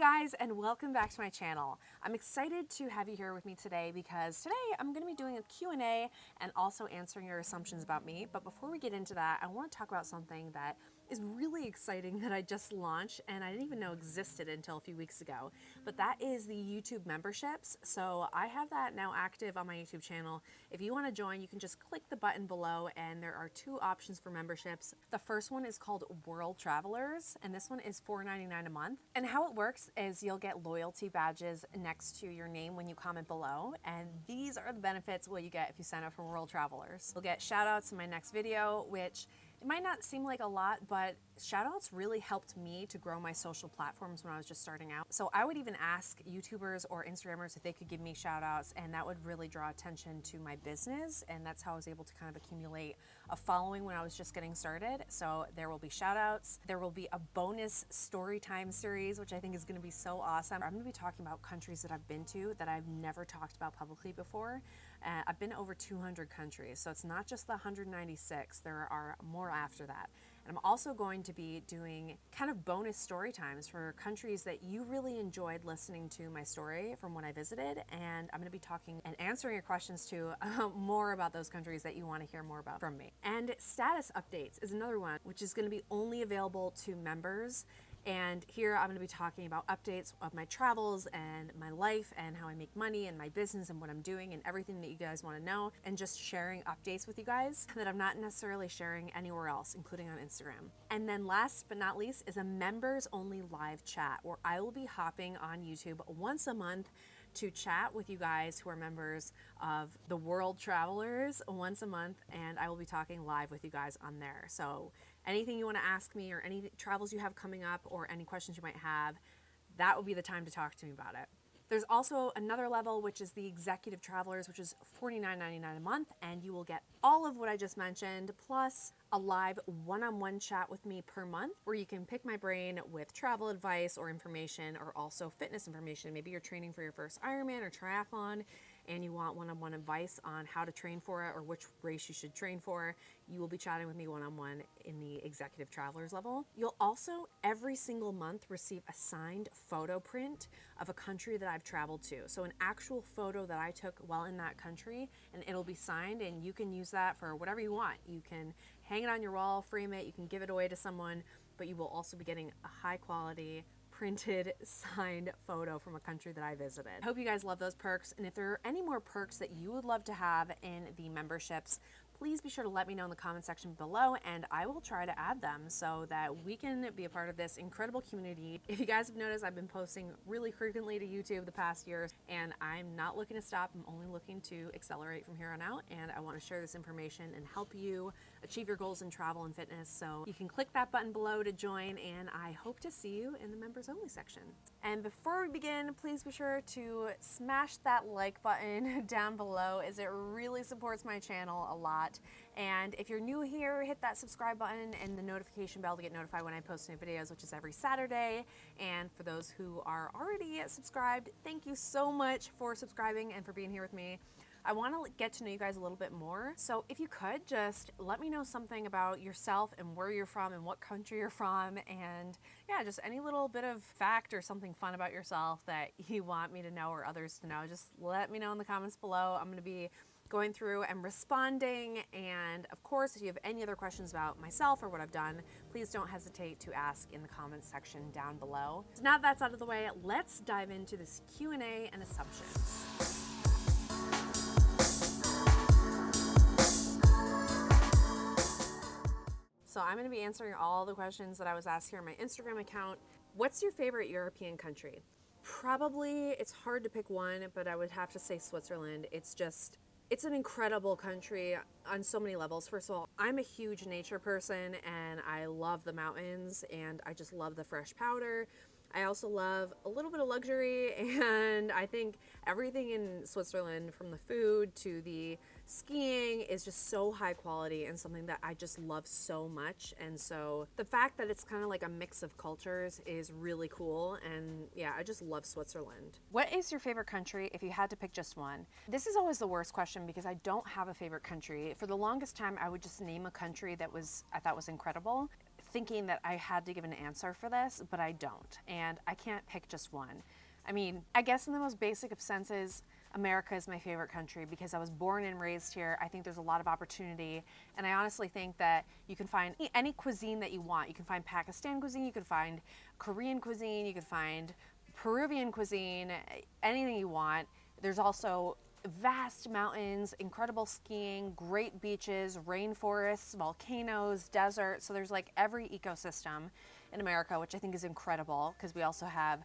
guys, and welcome back to my channel. I'm excited to have you here with me today because today I'm going to be doing a Q&A and also answering your assumptions about me. But before we get into that, I want to talk about something that is really exciting that I just launched and I didn't even know existed until a few weeks ago. But that is the YouTube memberships. So I have that now active on my YouTube channel. If you want to join, you can just click the button below and there are two options for memberships. The first one is called World Travelers and this one is $4.99 a month. And how it works is you'll get loyalty badges next to your name when you comment below, and these are the benefits what you get if you sign up for World Travelers. You'll get shout outs in my next video, which it might not seem like a lot, but shoutouts really helped me to grow my social platforms when I was just starting out. So I would even ask YouTubers or Instagrammers if they could give me shoutouts, and that would really draw attention to my business. And that's how I was able to kind of accumulate a following when I was just getting started. So there will be shoutouts. There will be a bonus story time series, which I think is going to be so awesome. I'm going to be talking about countries that I've been to that I've never talked about publicly before. I've been to over 200 countries, so it's not just the 196. There are more after that. And I'm also going to be doing kind of bonus story times for countries that you really enjoyed listening to my story from when I visited. And I'm going to be talking and answering your questions too, more about those countries that you want to hear more about from me. And status updates is another one, which is going to be only available to members. And here I'm going to be talking about updates of my travels and my life and how I make money and my business and what I'm doing and everything that you guys want to know, and just sharing updates with you guys that I'm not necessarily sharing anywhere else, including on Instagram. And then last but not least is a members only live chat where I will be hopping on YouTube once a month to chat with you guys who are members of the World Travelers once a month, and I will be talking live with you guys on there. So anything you want to ask me or any travels you have coming up or any questions you might have, that will be the time to talk to me about it. There's also another level, which is the Executive Travelers, which is $49.99 a month, and you will get all of what I just mentioned, plus a live one-on-one chat with me per month, where you can pick my brain with travel advice or information, or also fitness information. Maybe you're training for your first Ironman or triathlon, and you want one-on-one advice on how to train for it or which race you should train for. You will be chatting with me one-on-one in the Executive Travelers level. You'll also, every single month, receive a signed photo print of a country that I've traveled to. So an actual photo that I took while in that country, and it'll be signed, and you can use that for whatever you want. You can hang it on your wall, frame it, you can give it away to someone, but you will also be getting a high quality printed signed photo from a country that I visited. I hope you guys love those perks, and if there are any more perks that you would love to have in the memberships, please be sure to let me know in the comment section below, and I will try to add them so that we can be a part of this incredible community. If you guys have noticed, I've been posting really frequently to YouTube the past year, and I'm not looking to stop. I'm only looking to accelerate from here on out, and I want to share this information and help you achieve your goals in travel and fitness. So you can click that button below to join, and I hope to see you in the members only section. And before we begin, please be sure to smash that like button down below, as it really supports my channel a lot. And if you're new here, hit that subscribe button and the notification bell to get notified when I post new videos, which is every Saturday. And for those who are already subscribed, thank you so much for subscribing and for being here with me. I want to get to know you guys a little bit more. So if you could just let me know something about yourself and where you're from and what country you're from, and yeah, just any little bit of fact or something fun about yourself that you want me to know or others to know, just let me know in the comments below. I'm going to be going through and responding. And of course, if you have any other questions about myself or what I've done, please don't hesitate to ask in the comments section down below. So now that's out of the way, let's dive into this Q&A and assumptions. So I'm going to be answering all the questions that I was asked here on my Instagram account. What's your favorite European country? Probably, it's hard to pick one, but I would have to say Switzerland. It's an incredible country on so many levels. First of all, I'm a huge nature person and I love the mountains and I just love the fresh powder. I also love a little bit of luxury, and I think everything in Switzerland, from the food to the skiing, is just so high quality and something that I just love so much. And so the fact that it's kind of like a mix of cultures is really cool. And yeah, I just love Switzerland. What is your favorite country if you had to pick just one? This is always the worst question because I don't have a favorite country. For the longest time, I would just name a country that I thought was incredible. thinking that I had to give an answer for this, but I don't. And I can't pick just one. I mean, I guess in the most basic of senses, America is my favorite country because I was born and raised here. I think there's a lot of opportunity. And I honestly think that you can find any cuisine that you want. You can find Pakistan cuisine, you can find Korean cuisine, you can find Peruvian cuisine, anything you want. There's also vast mountains, incredible skiing, great beaches, rainforests, volcanoes, deserts. So there's like every ecosystem in America, which I think is incredible because we also have,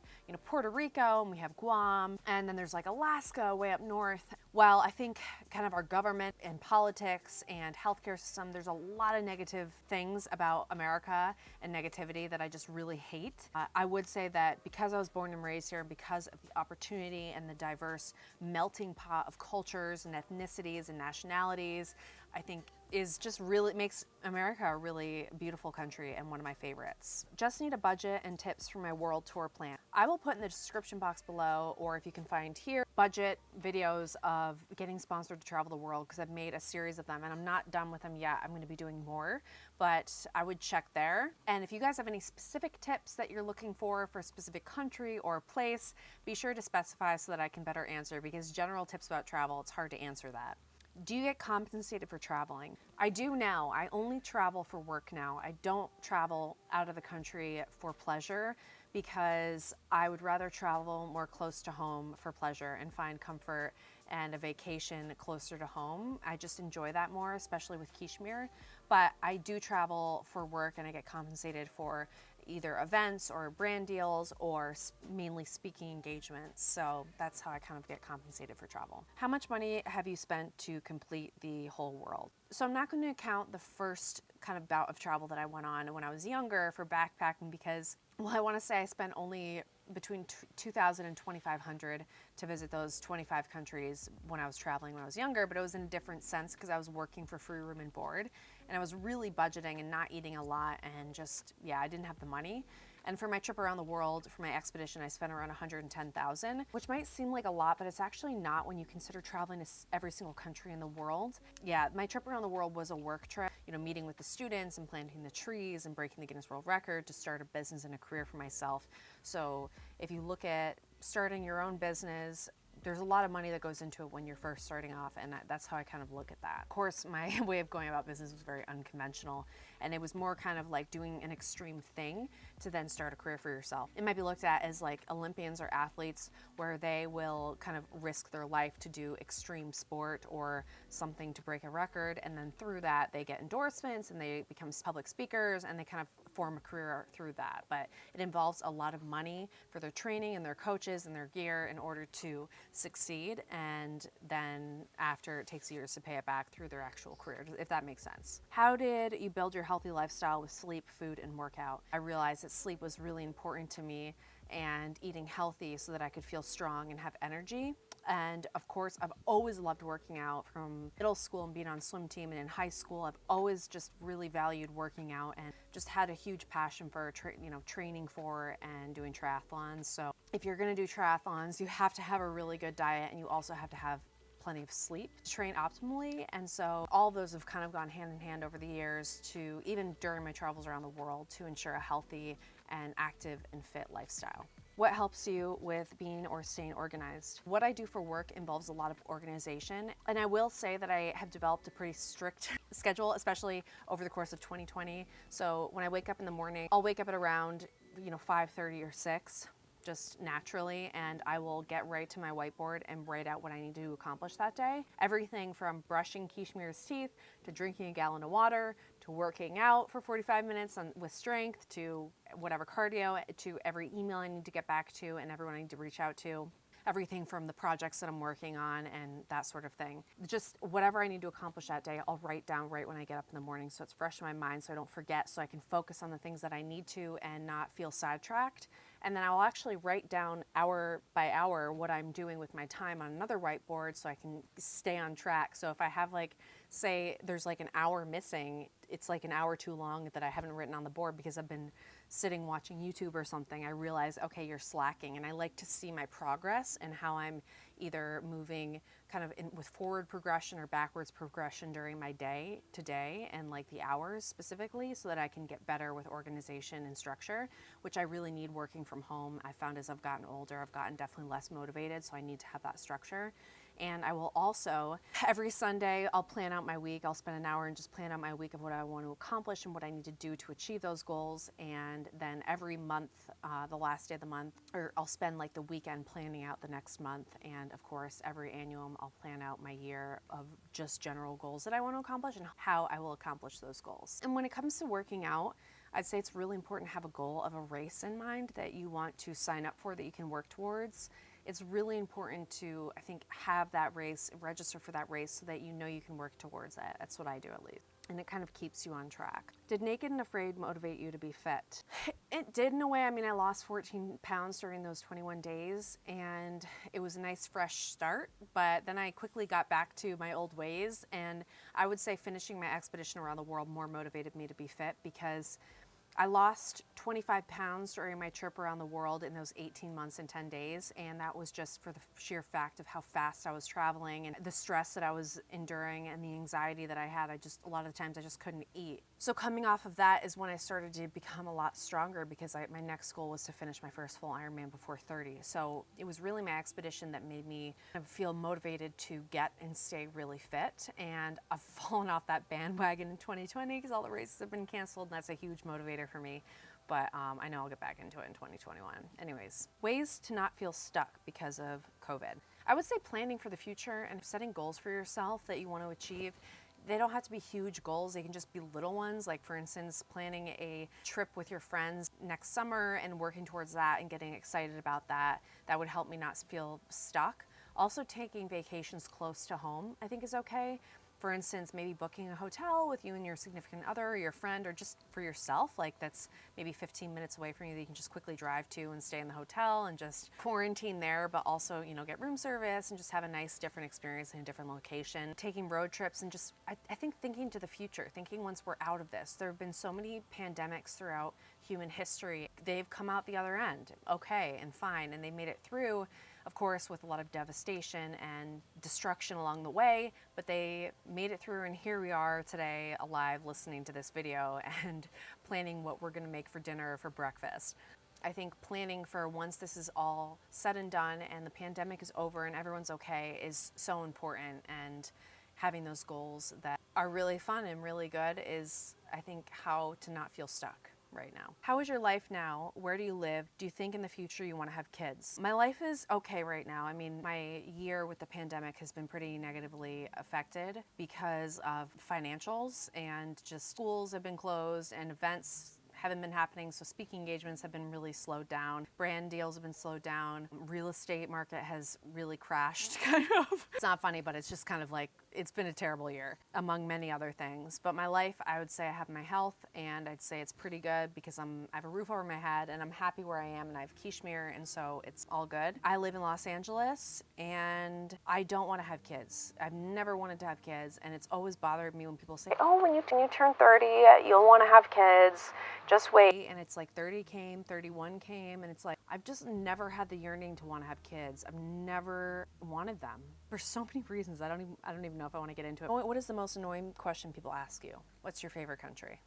Puerto Rico and we have Guam, and then there's like Alaska way up north. Well, I think kind of our government and politics and healthcare system, there's a lot of negative things about America and negativity that I just really hate. I would say that because I was born and raised here, because of the opportunity and the diverse melting pot of cultures and ethnicities and nationalities, I think is just really makes America a really beautiful country and one of my favorites. Just need a budget and tips for my world tour plan. I will put in the description box below, or if you can find here, budget videos of getting sponsored to travel the world, because I've made a series of them and I'm not done with them yet. I'm going to be doing more, but I would check there. And if you guys have any specific tips that you're looking for a specific country or place, be sure to specify so that I can better answer, because general tips about travel, it's hard to answer that. Do you get compensated for traveling? I do now. I only travel for work now. I don't travel out of the country for pleasure because I would rather travel more close to home for pleasure and find comfort and a vacation closer to home. I just enjoy that more, especially with Kashmir. But I do travel for work and I get compensated for either events or brand deals or mainly speaking engagements. So that's how I kind of get compensated for travel. How much money have you spent to complete the whole world? So I'm not going to count the first kind of bout of travel that I went on when I was younger for backpacking because, well, I want to say I spent only between 2,000 and 2,500 to visit those 25 countries when I was traveling when I was younger, but it was in a different sense because I was working for free room and board and I was really budgeting and not eating a lot and just, yeah, I didn't have the money. And for my trip around the world, for my expedition, I spent around 110,000, which might seem like a lot, but it's actually not when you consider traveling to every single country in the world. Yeah, my trip around the world was a work trip, meeting with the students and planting the trees and breaking the Guinness World Record to start a business and a career for myself. So if you look at starting your own business, there's a lot of money that goes into it when you're first starting off, and that's how I kind of look at that. Of course, my way of going about business was very unconventional, and it was more kind of like doing an extreme thing to then start a career for yourself. It might be looked at as like Olympians or athletes where they will kind of risk their life to do extreme sport or something to break a record, and then through that they get endorsements and they become public speakers and they kind of form a career through that. But it involves a lot of money for their training and their coaches and their gear in order to succeed, and then after it takes years to pay it back through their actual career, if that makes sense. How did you build your healthy lifestyle with sleep, food, and workout? I realized that sleep was really important to me and eating healthy so that I could feel strong and have energy. And of course, I've always loved working out from middle school and being on swim team, and in high school, I've always just really valued working out and just had a huge passion for training for and doing triathlons. So if you're going to do triathlons, you have to have a really good diet, and you also have to have plenty of sleep to train optimally. And so all of those have kind of gone hand in hand over the years to, even during my travels around the world, to ensure a healthy and active and fit lifestyle. What helps you with being or staying organized? What I do for work involves a lot of organization, and I will say that I have developed a pretty strict schedule, especially over the course of 2020. So when I wake up in the morning, I'll wake up at around 5:30 or 6, just naturally, and I will get right to my whiteboard and write out what I need to accomplish that day. Everything from brushing Kashmir's teeth to drinking a gallon of water to working out for 45 minutes with strength to whatever cardio, to every email I need to get back to and everyone I need to reach out to. Everything from the projects that I'm working on and that sort of thing. Just whatever I need to accomplish that day, I'll write down right when I get up in the morning so it's fresh in my mind, so I don't forget, so I can focus on the things that I need to and not feel sidetracked. And then I'll actually write down hour by hour what I'm doing with my time on another whiteboard so I can stay on track. So if I have like say there's like an hour missing, it's like an hour too long that I haven't written on the board because I've been sitting watching YouTube or something, I realize, okay, you're slacking. And I like to see my progress and how I'm either moving kind of with forward progression or backwards progression during my day to day and like the hours specifically, so that I can get better with organization and structure, which I really need working from home. I found as I've gotten older, I've gotten definitely less motivated, so I need to have that structure. And I will also, every Sunday, I'll plan out my week. I'll spend an hour and just plan out my week of what I want to accomplish and what I need to do to achieve those goals. And then every month, the last day of the month, or I'll spend like the weekend planning out the next month. And of course, every annual, I'll plan out my year of just general goals that I want to accomplish and how I will accomplish those goals. And when it comes to working out, I'd say it's really important to have a goal of a race in mind that you want to sign up for, that you can work towards. It's really important to, I think, have that race, register for that race so that you know you can work towards it. That's what I do, at least. And it kind of keeps you on track. Did Naked and Afraid motivate you to be fit? It did in a way. I mean, I lost 14 pounds during those 21 days and it was a nice fresh start, but then I quickly got back to my old ways, and I would say finishing my expedition around the world more motivated me to be fit, because I lost 25 pounds during my trip around the world in those 18 months and 10 days. And that was just for the sheer fact of how fast I was traveling and the stress that I was enduring and the anxiety that I had. A lot of the times I just couldn't eat. So coming off of that is when I started to become a lot stronger, because my next goal was to finish my first full Ironman before 30. So it was really my expedition that made me kind of feel motivated to get and stay really fit. And I've fallen off that bandwagon in 2020 because all the races have been canceled, and that's a huge motivator for me. But I know I'll get back into it in 2021. Anyways, ways to not feel stuck because of COVID. I would say planning for the future and setting goals for yourself that you want to achieve. They don't have to be huge goals. They can just be little ones. Like, for instance, planning a trip with your friends next summer and working towards that and getting excited about that. That would help me not feel stuck. Also, taking vacations close to home, I think, is okay. For instance, maybe booking a hotel with you and your significant other or your friend, or just for yourself, like that's maybe 15 minutes away from you that you can just quickly drive to and stay in the hotel and just quarantine there, but also, get room service and just have a nice different experience in a different location. Taking road trips and just, I think, thinking to the future, thinking once we're out of this. There have been so many pandemics throughout human history. They've come out the other end okay and fine, and they made it through, of course, with a lot of devastation and destruction along the way, but they made it through, and here we are today, alive, listening to this video and planning what we're going to make for dinner or for breakfast. I think planning for once this is all said and done and the pandemic is over and everyone's okay is so important, and having those goals that are really fun and really good is, I think, how to not feel stuck right now. How is your life now? Where do you live? Do you think in the future you want to have kids? My life is okay right now. I mean, my year with the pandemic has been pretty negatively affected because of financials, and just schools have been closed and events haven't been happening, so speaking engagements have been really slowed down. Brand deals have been slowed down. Real estate market has really crashed, kind of. It's not funny, but it's just kind of like, it's been a terrible year, among many other things. But my life, I would say I have my health, and I'd say it's pretty good because I have a roof over my head, and I'm happy where I am, and I have Kishmir, and so it's all good. I live in Los Angeles, and I don't want to have kids. I've never wanted to have kids, and it's always bothered me when people say, oh, when you turn 30, you'll want to have kids. Just wait. And it's like 30 came, 31 came, and it's like, I've just never had the yearning to want to have kids. I've never wanted them for so many reasons. I don't even know if I want to get into it. What is the most annoying question people ask you? What's your favorite country?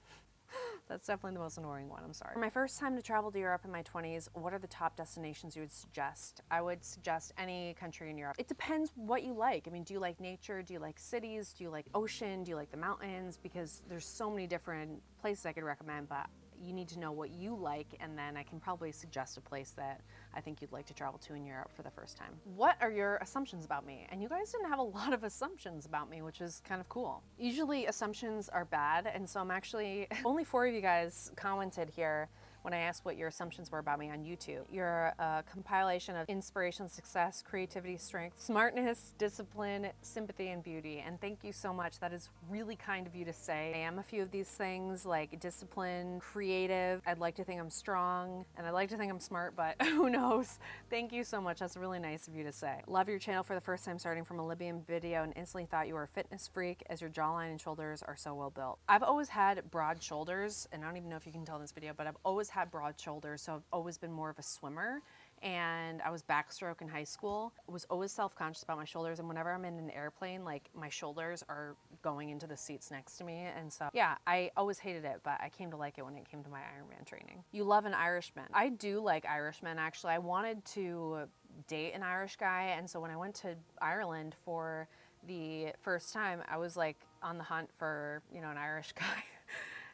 That's definitely the most annoying one, I'm sorry. My first time to travel to Europe in my 20s, what are the top destinations you would suggest? I would suggest any country in Europe. It depends what you like. I mean, do you like nature? Do you like cities? Do you like ocean? Do you like the mountains? Because there's so many different places I could recommend, but you need to know what you like, and then I can probably suggest a place that I think you'd like to travel to in Europe for the first time. What are your assumptions about me? And you guys didn't have a lot of assumptions about me, which is kind of cool. Usually assumptions are bad, and so I'm actually, only 4 of you guys commented here when I asked what your assumptions were about me on YouTube. You're a compilation of inspiration, success, creativity, strength, smartness, discipline, sympathy, and beauty. And thank you so much. That is really kind of you to say. I am a few of these things, like discipline, creative. I'd like to think I'm strong, and I'd like to think I'm smart, but who knows? Thank you so much. That's really nice of you to say. Love your channel for the first time starting from a Libyan video and instantly thought you were a fitness freak as your jawline and shoulders are so well built. I've always had broad shoulders, and I don't even know if you can tell in this video, but I've always had broad shoulders, so I've always been more of a swimmer. And I was backstroke in high school. I was always self-conscious about my shoulders, and whenever I'm in an airplane, like my shoulders are going into the seats next to me. And so yeah, I always hated it, but I came to like it when it came to my Ironman training. You love an Irishman. I do like Irishmen, actually. I wanted to date an Irish guy, and so when I went to Ireland for the first time, I was like on the hunt for, you know, an Irish guy.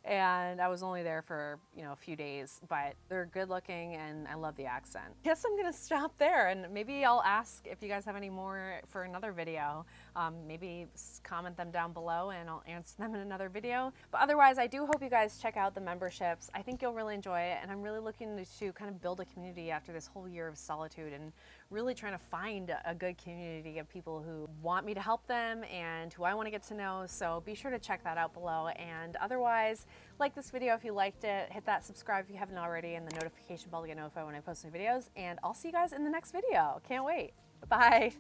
And I was only there for, you know, a few days, but they're good looking and I love the accent. Guess I'm gonna stop there, and maybe I'll ask if you guys have any more for another video. Maybe comment them down below and I'll answer them in another video. But otherwise, I do hope you guys check out the memberships. I think you'll really enjoy it, and I'm really looking to kind of build a community after this whole year of solitude, and really trying to find a good community of people who want me to help them and who I want to get to know. So be sure to check that out below. And otherwise, like this video if you liked it, hit that subscribe if you haven't already, and the notification bell to get notified when I post new videos. And I'll see you guys in the next video. Can't wait. Bye.